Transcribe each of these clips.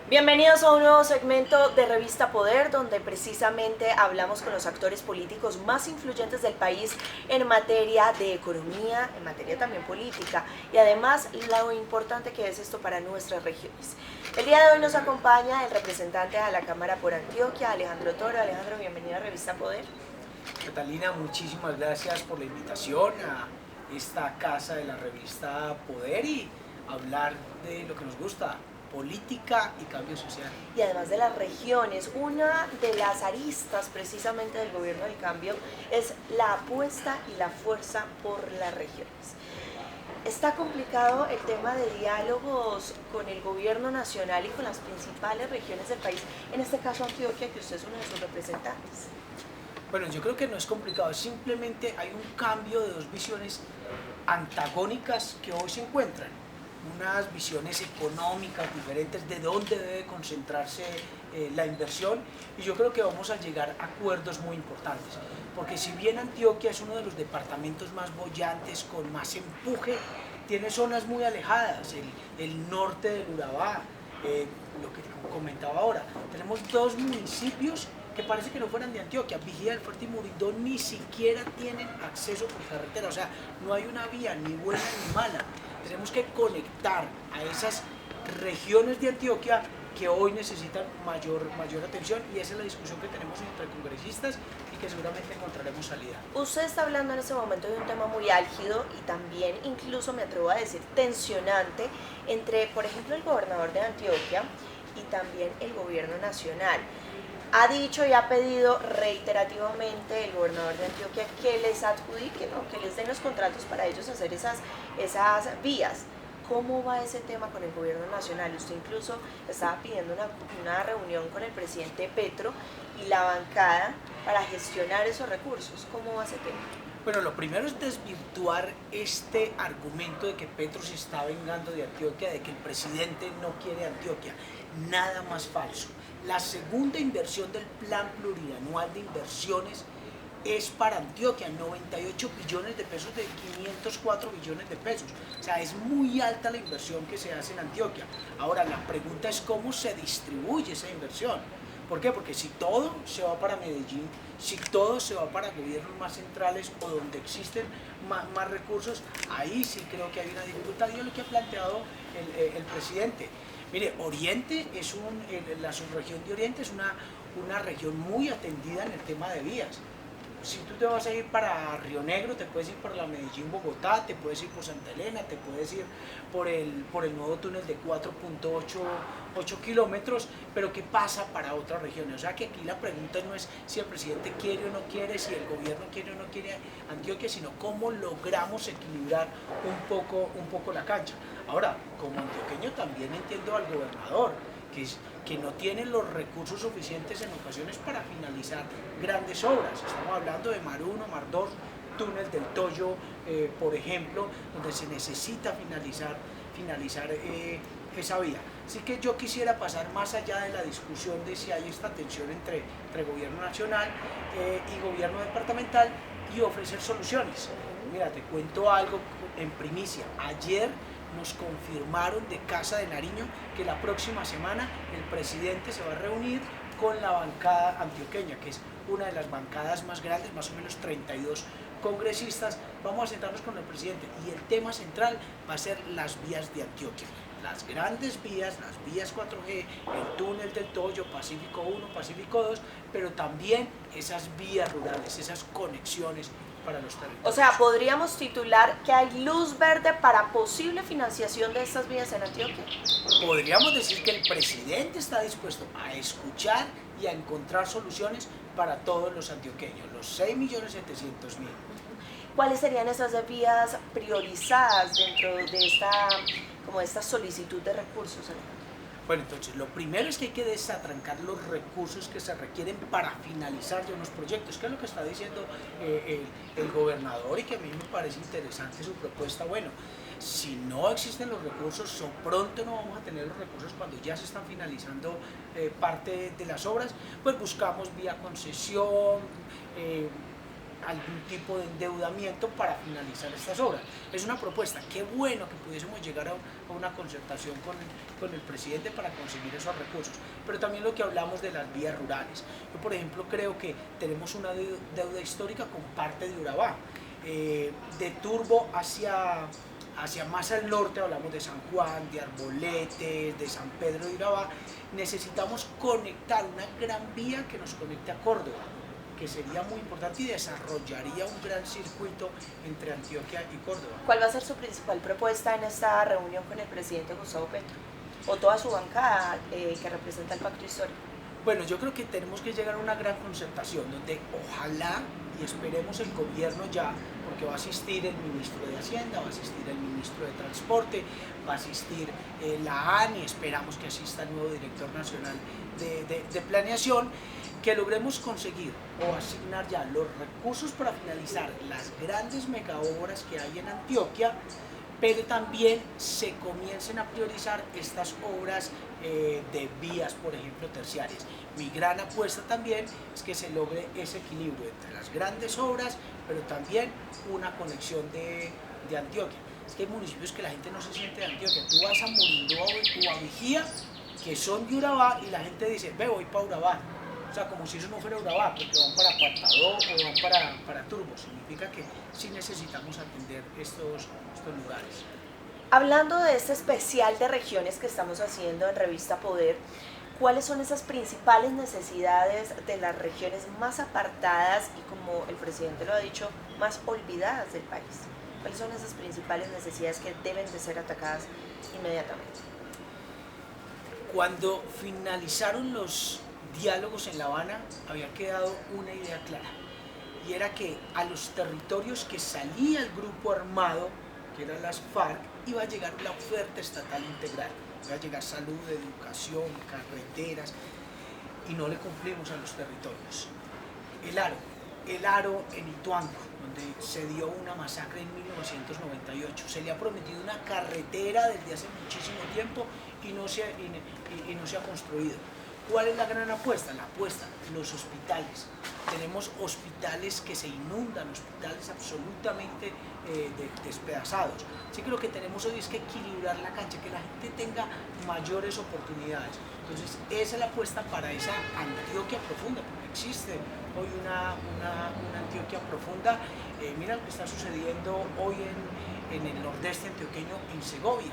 Bienvenidos a un nuevo segmento de Revista Poder, donde precisamente hablamos con los actores políticos más influyentes del país en materia de economía, en materia también política, y además lo importante que es esto para nuestras regiones. El día de hoy nos acompaña el representante a la Cámara por Antioquia, Alejandro Toro. Alejandro, bienvenido a Revista Poder. Catalina, muchísimas gracias por la invitación a esta casa de la revista Poder y hablar de lo que nos gusta, política y cambio social. Y además de las regiones, una de las aristas precisamente del gobierno del cambio es la apuesta y la fuerza por las regiones. Está complicado el tema de diálogos con el gobierno nacional y con las principales regiones del país, en este caso Antioquia, que usted es uno de sus representantes. Bueno, yo creo que no es complicado, simplemente hay un cambio de dos visiones antagónicas que hoy se encuentran. Unas visiones económicas diferentes de dónde debe concentrarse la inversión, y yo creo que vamos a llegar a acuerdos muy importantes, porque si bien Antioquia es uno de los departamentos más bollantes, con más empuje, tiene zonas muy alejadas, el norte del Urabá, lo que comentaba ahora, tenemos dos municipios que parece que no fueran de Antioquia. Vigía del Fuerte y Muridó ni siquiera tienen acceso por carretera, o sea, no hay una vía ni buena ni mala. Tenemos que conectar a esas regiones de Antioquia que hoy necesitan mayor atención, y esa es la discusión que tenemos entre congresistas y que seguramente encontraremos salida. Usted está hablando en este momento de un tema muy álgido y también, incluso me atrevo a decir, tensionante entre, por ejemplo, el gobernador de Antioquia y también el gobierno nacional. Ha dicho y ha pedido reiterativamente el gobernador de Antioquia que les adjudiquen o que les den los contratos para ellos hacer esas vías. ¿Cómo va ese tema con el gobierno nacional? Usted incluso estaba pidiendo una reunión con el presidente Petro y la bancada para gestionar esos recursos. ¿Cómo va ese tema? Bueno, lo primero es desvirtuar este argumento de que Petro se está vengando de Antioquia, de que el presidente no quiere Antioquia. Nada más falso. La segunda inversión del plan plurianual de inversiones es para Antioquia, 98 billones de pesos de 504 billones de pesos. O sea, es muy alta la inversión que se hace en Antioquia. Ahora, la pregunta es cómo se distribuye esa inversión. ¿Por qué? Porque si todo se va para Medellín, si todo se va para gobiernos más centrales o donde existen más recursos, ahí sí creo que hay una dificultad. Y es lo que ha planteado el presidente. Mire, Oriente es la subregión de Oriente es una región muy atendida en el tema de vías. Si tú te vas a ir para Río Negro, te puedes ir por la Medellín-Bogotá, te puedes ir por Santa Elena, te puedes ir por el nuevo túnel de 4.8 kilómetros, pero ¿qué pasa para otras regiones? O sea que aquí la pregunta no es si el presidente quiere o no quiere, si el gobierno quiere o no quiere Antioquia, sino cómo logramos equilibrar un poco la cancha. Ahora, como antioqueño también entiendo al gobernador, que no tienen los recursos suficientes en ocasiones para finalizar grandes obras. Estamos hablando de Mar 1, Mar 2, Túnel del Toyo, por ejemplo, donde se necesita finalizar esa vía. Así que yo quisiera pasar más allá de la discusión de si hay esta tensión entre gobierno nacional y gobierno departamental, y ofrecer soluciones. Mira, te cuento algo en primicia. Ayer nos confirmaron de Casa de Nariño que la próxima semana el presidente se va a reunir con la bancada antioqueña, que es una de las bancadas más grandes, más o menos 32 congresistas. Vamos a sentarnos con el presidente y el tema central va a ser las vías de Antioquia. Las grandes vías, las vías 4G, el túnel del Toyo, Pacífico 1, Pacífico 2, pero también esas vías rurales, esas conexiones para los territorios. O sea, podríamos titular que hay luz verde para posible financiación de estas vías en Antioquia. Podríamos decir que el presidente está dispuesto a escuchar y a encontrar soluciones para todos los antioqueños, los 6.700.000. ¿Cuáles serían esas vías priorizadas dentro de esta solicitud de recursos, Alejandro? Bueno, entonces lo primero es que hay que desatrancar los recursos que se requieren para finalizar ya unos proyectos, que es lo que está diciendo el gobernador, y que a mí me parece interesante su propuesta. Bueno, si no existen los recursos, o pronto no vamos a tener los recursos cuando ya se están finalizando parte de las obras, pues buscamos vía concesión, algún tipo de endeudamiento para finalizar estas obras. Es una propuesta, qué bueno que pudiésemos llegar a una concertación con el presidente para conseguir esos recursos, pero también lo que hablamos de las vías rurales. Yo, por ejemplo, creo que tenemos una deuda histórica con parte de Urabá, de Turbo hacia más al norte, hablamos de San Juan, de Arboletes, de San Pedro de Urabá. Necesitamos conectar una gran vía que nos conecte a Córdoba, que sería muy importante y desarrollaría un gran circuito entre Antioquia y Córdoba. ¿Cuál va a ser su principal propuesta en esta reunión con el presidente Gustavo Petro? ¿O toda su bancada que representa el pacto histórico? Bueno, yo creo que tenemos que llegar a una gran concertación donde ojalá y esperemos el gobierno ya, porque va a asistir el ministro de Hacienda, va a asistir el ministro de Transporte, va a asistir la ANI, esperamos que asista el nuevo director nacional de planeación, que logremos conseguir o asignar ya los recursos para finalizar las grandes megaobras que hay en Antioquia, pero también se comiencen a priorizar estas obras de vías, por ejemplo, terciarias. Mi gran apuesta también es que se logre ese equilibrio entre las grandes obras, pero también una conexión de Antioquia. Es que hay municipios que la gente no se siente de Antioquia. Tú vas a Morindó o a Vigía, que son de Urabá, y la gente dice, ve, voy para Urabá. O sea, como si eso no fuera Urabá, porque van para Apartadó o van para Turbo. Significa que sí necesitamos atender estos lugares. Hablando de este especial de regiones que estamos haciendo en Revista Poder, ¿cuáles son esas principales necesidades de las regiones más apartadas y, como el presidente lo ha dicho, más olvidadas del país? ¿Cuáles son esas principales necesidades que deben de ser atacadas inmediatamente? Cuando finalizaron los diálogos en La Habana, había quedado una idea clara, y era que a los territorios que salía el grupo armado, que eran las FARC, iba a llegar la oferta estatal integral, iba a llegar salud, educación, carreteras, y no le cumplimos a los territorios. El Aro en Ituango, donde se dio una masacre en 1998, se le ha prometido una carretera desde hace muchísimo tiempo y no se ha construido. ¿Cuál es la gran apuesta? La apuesta, los hospitales. Tenemos hospitales que se inundan, hospitales absolutamente despedazados. Así que lo que tenemos hoy es que equilibrar la cancha, que la gente tenga mayores oportunidades. Entonces, esa es la apuesta para esa Antioquia profunda, porque existe hoy una Antioquia profunda. Mira lo que está sucediendo hoy en el nordeste antioqueño, en Segovia.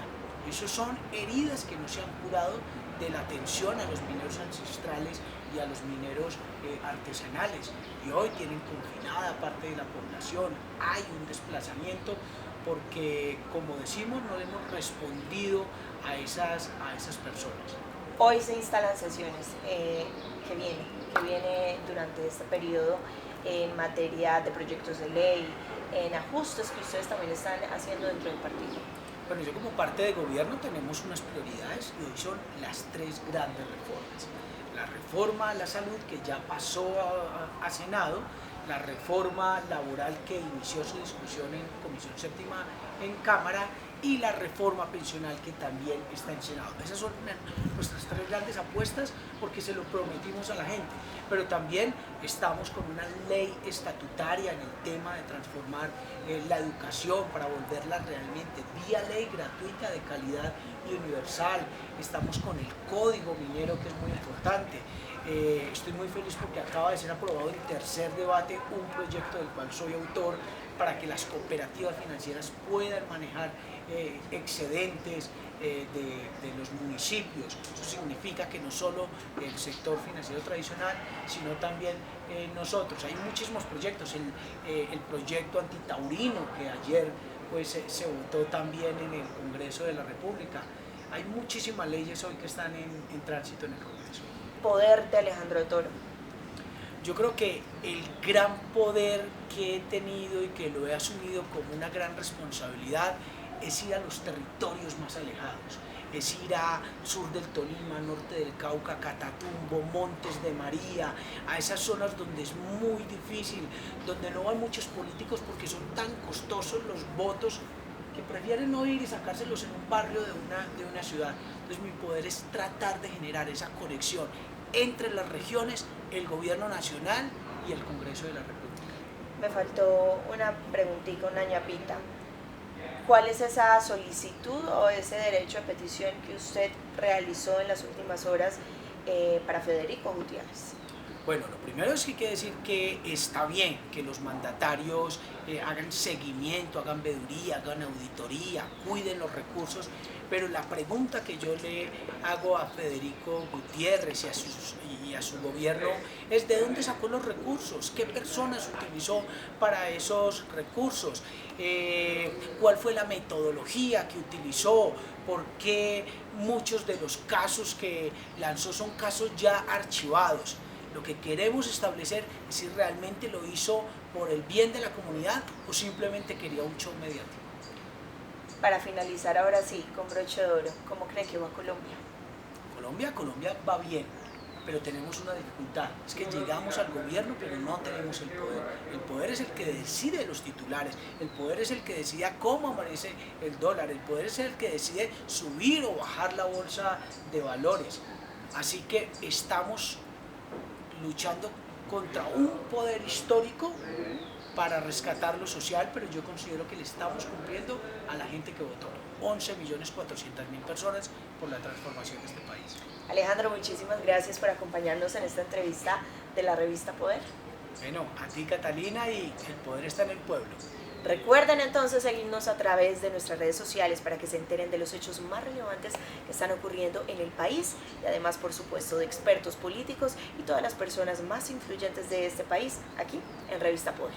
Esas son heridas que no se han curado de la atención a los mineros ancestrales y a los mineros artesanales, y hoy tienen confinada parte de la población. Hay un desplazamiento porque, como decimos, no hemos respondido a esas personas. Hoy se instalan sesiones que viene durante este periodo en materia de proyectos de ley, en ajustes que ustedes también están haciendo dentro del partido. Bueno, yo como parte de gobierno tenemos unas prioridades y hoy son las tres grandes reformas. La reforma a la salud, que ya pasó a Senado, la reforma laboral que inició su discusión en Comisión Séptima en Cámara, y la reforma pensional, que también está en Senado. Esas son nuestras tres grandes apuestas, porque se lo prometimos a la gente, pero también estamos con una ley estatutaria en el tema de transformar la educación para volverla realmente vía ley gratuita, de calidad y universal. Estamos con el código minero, que es muy importante. Estoy muy feliz porque acaba de ser aprobado en tercer debate un proyecto del cual soy autor, para que las cooperativas financieras puedan manejar excedentes de los municipios. Eso significa que no solo el sector financiero tradicional, sino también nosotros. Hay muchísimos proyectos, el proyecto antitaurino, que ayer pues, se votó también en el Congreso de la República. Hay muchísimas leyes hoy que están en tránsito en el Congreso. Poder de Alejandro Toro. Yo creo que el gran poder que he tenido y que lo he asumido como una gran responsabilidad es ir a los territorios más alejados, es ir a sur del Tolima, norte del Cauca, Catatumbo, Montes de María, a esas zonas donde es muy difícil, donde no van muchos políticos porque son tan costosos los votos, que prefieren no ir y sacárselos en un barrio de una ciudad. Entonces mi poder es tratar de generar esa conexión entre las regiones, el gobierno nacional y el Congreso de la República. Me faltó una preguntita, una ñapita. ¿Cuál es esa solicitud o ese derecho de petición que usted realizó en las últimas horas para Federico Gutiérrez? Bueno, lo primero es que hay que decir que está bien que los mandatarios hagan seguimiento, hagan veeduría, hagan auditoría, cuiden los recursos, pero la pregunta que yo le hago a Federico Gutiérrez y a su gobierno es ¿de dónde sacó los recursos? ¿Qué personas utilizó para esos recursos? ¿Cuál fue la metodología que utilizó? ¿Por qué muchos de los casos que lanzó son casos ya archivados? Lo que queremos establecer es si realmente lo hizo por el bien de la comunidad o simplemente quería un show mediático. Para finalizar ahora sí, con broche de oro, ¿cómo cree que va Colombia? Colombia va bien, pero tenemos una dificultad, es que llegamos al gobierno pero no tenemos el poder. El poder es el que decide los titulares, el poder es el que decide cómo amanece el dólar, el poder es el que decide subir o bajar la bolsa de valores. Así que estamos luchando contra un poder histórico para rescatar lo social, pero yo considero que le estamos cumpliendo a la gente que votó, 11.400.000 personas por la transformación de este país. Alejandro, muchísimas gracias por acompañarnos en esta entrevista de la revista Poder. Bueno, a ti Catalina, y el poder está en el pueblo. Recuerden entonces seguirnos a través de nuestras redes sociales para que se enteren de los hechos más relevantes que están ocurriendo en el país y además, por supuesto, de expertos políticos y todas las personas más influyentes de este país aquí en Revista Poder.